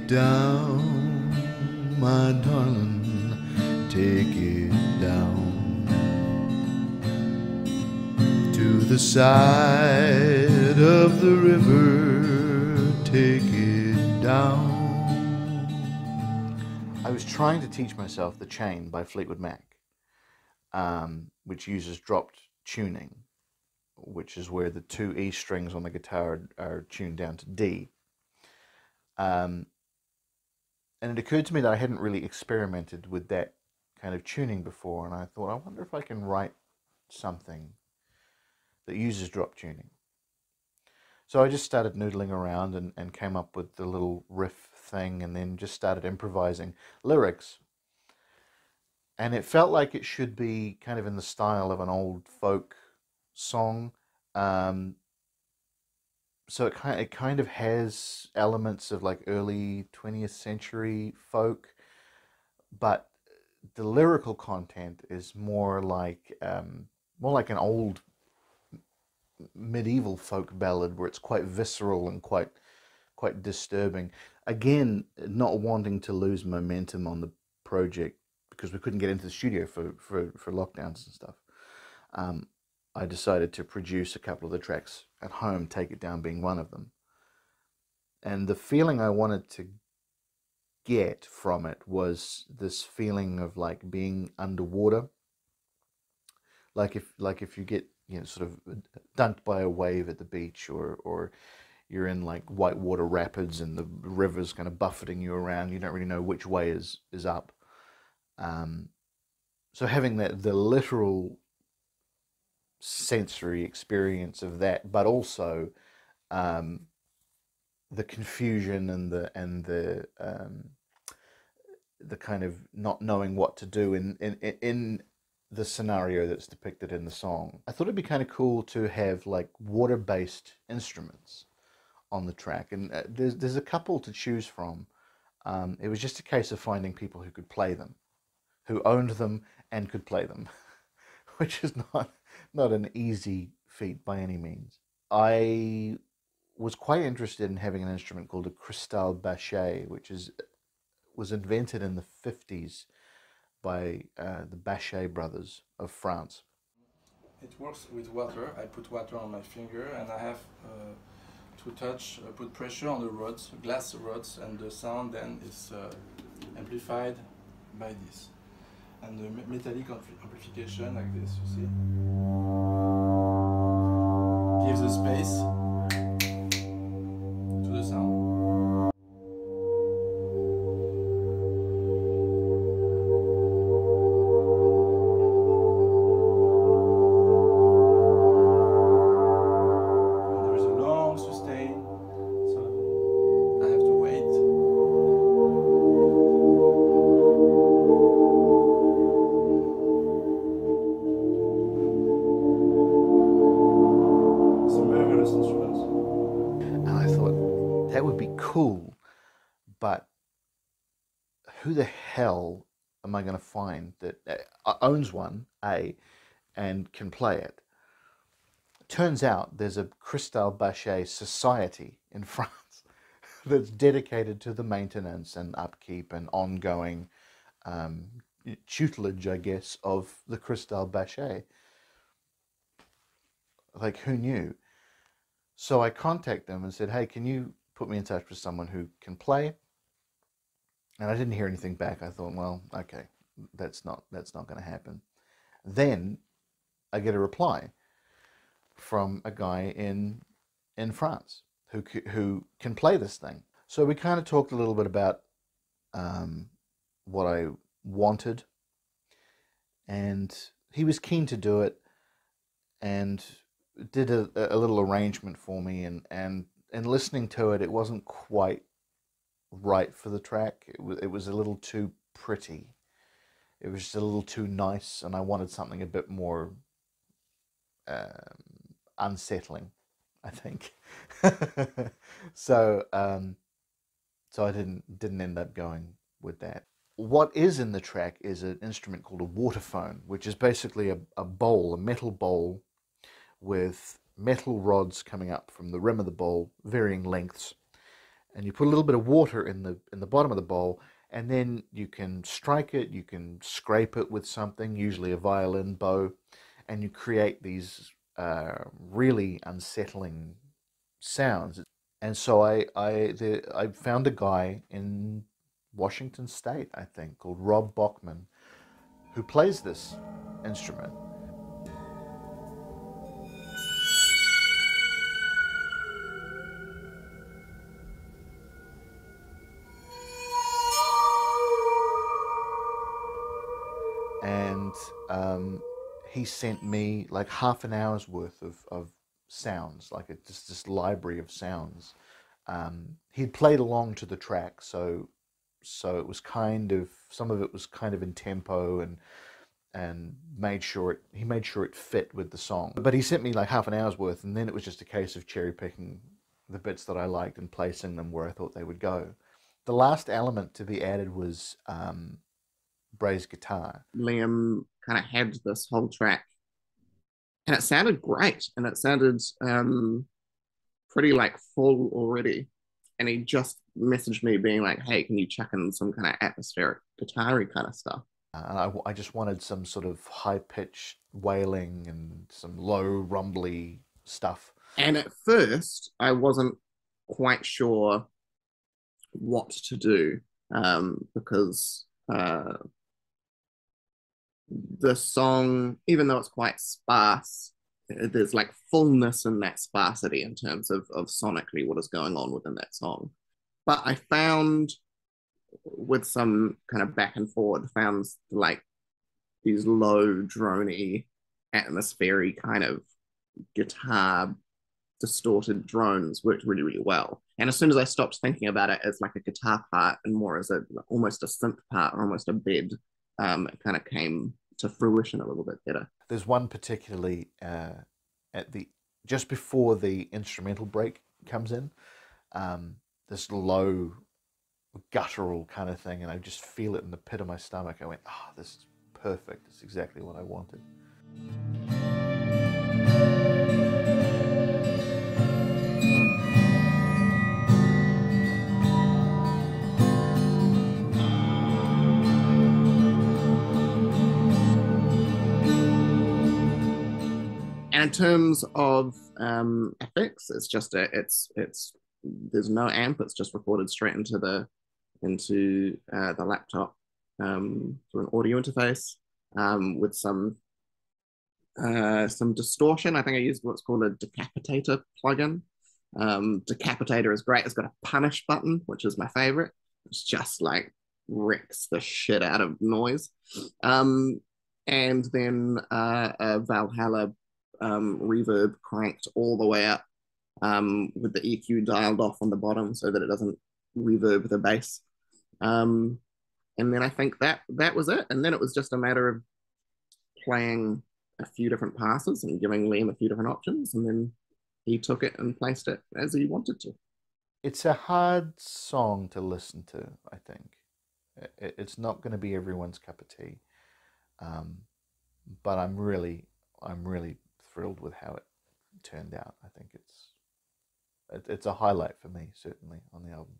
down, my darling, take it down to the side of the river, take it down. I was trying to teach myself The Chain by Fleetwood Mac, which uses dropped tuning, which is where the two E strings on the guitar are tuned down to D. And it occurred to me that I hadn't really experimented with that kind of tuning before, and I thought, I wonder if I can write something that uses drop tuning. So I just started noodling around and came up with the little riff thing, and then just started improvising lyrics. And it felt like it should be kind of in the style of an old folk song. So it kind of has elements of like early 20th century folk, but the lyrical content is more like an old medieval folk ballad, where it's quite visceral and quite disturbing. Again, not wanting to lose momentum on the project because we couldn't get into the studio for lockdowns and stuff. I decided to produce a couple of the tracks at home, Take It Down being one of them. And the feeling I wanted to get from it was this feeling of like being underwater. Like if you get, sort of dunked by a wave at the beach, or you're in like whitewater rapids and the river's kind of buffeting you around, you don't really know which way is up. So having the literal sensory experience of that, but also the confusion and the kind of not knowing what to do in the scenario that's depicted in the song. I thought it'd be kind of cool to have like water-based instruments on the track, and there's a couple to choose from. It was just a case of finding people who could play them, who owned them and could play them, which is not an easy feat by any means. I was quite interested in having an instrument called a cristal bachet, which was invented in the 50s by the Bachet brothers of France. It works with water. I put water on my finger, and I have to put pressure on the rods, glass rods, and the sound then is amplified by this. And the metallic amplification, like this, you see, gives a space to the sound. That would be cool, but who the hell am I going to find that owns one, A, and can play it? Turns out there's a Cristal Bachet Society in France that's dedicated to the maintenance and upkeep and ongoing tutelage, I guess, of the Cristal Bachet. Like, who knew? So I contacted them and said, hey, can you put me in touch with someone who can play? And I didn't hear anything back. I thought, well, okay, that's not going to happen. Then I get a reply from a guy in France who can play this thing. So we kind of talked a little bit about what I wanted, and he was keen to do it and did a little arrangement for me, and listening to it, it wasn't quite right for the track. It was a little too pretty. It was just a little too nice, and I wanted something a bit more unsettling, I think. So I didn't end up going with that. What is in the track is an instrument called a waterphone, which is basically a bowl, a metal bowl with metal rods coming up from the rim of the bowl, varying lengths, and you put a little bit of water in the bottom of the bowl, and then you can strike it, you can scrape it with something, usually a violin bow, and you create these really unsettling sounds. And so I found a guy in Washington State, I think, called Rob Bachman, who plays this instrument. And he sent me like half an hour's worth of sounds, like just this library of sounds. He'd played along to the track, so it was kind of, some of it was kind of in tempo, and he made sure it fit with the song. But he sent me like half an hour's worth, and then it was just a case of cherry picking the bits that I liked and placing them where I thought they would go. The last element to be added was Bray's guitar. Liam kind of had this whole track, and it sounded great, and it sounded pretty like full already. And he just messaged me being like, "Hey, can you chuck in some kind of atmospheric guitar-y kind of stuff?" And I just wanted some sort of high-pitched wailing and some low rumbly stuff. And at first, I wasn't quite sure what to do, because the song, even though it's quite sparse, there's like fullness in that sparsity in terms of sonically what is going on within that song. But I found, with some kind of back and forward, found like these low, drony, atmospheric kind of guitar distorted drones worked really, really well. And as soon as I stopped thinking about it as like a guitar part and more as almost a synth part or almost a bed, it kind of came to fruition a little bit better. There's one particularly just before the instrumental break comes in, this low guttural kind of thing, and I just feel it in the pit of my stomach. I went, "Oh, this is perfect. It's exactly what I wanted." And in terms of effects, it's just there's no amp. It's just recorded straight into the laptop through an audio interface, with some distortion. I think I used what's called a decapitator plugin. Decapitator is great. It's got a punish button, which is my favorite. It's just like wrecks the shit out of noise. And then a Valhalla reverb cranked all the way up, with the EQ dialed off on the bottom so that it doesn't reverb the bass. And then I think that was it. And then it was just a matter of playing a few different passes and giving Liam a few different options, and then he took it and placed it as he wanted to. It's a hard song to listen to, I think. It's not going to be everyone's cup of tea, but I'm really thrilled with how it turned out. I think it's a highlight for me, certainly, on the album.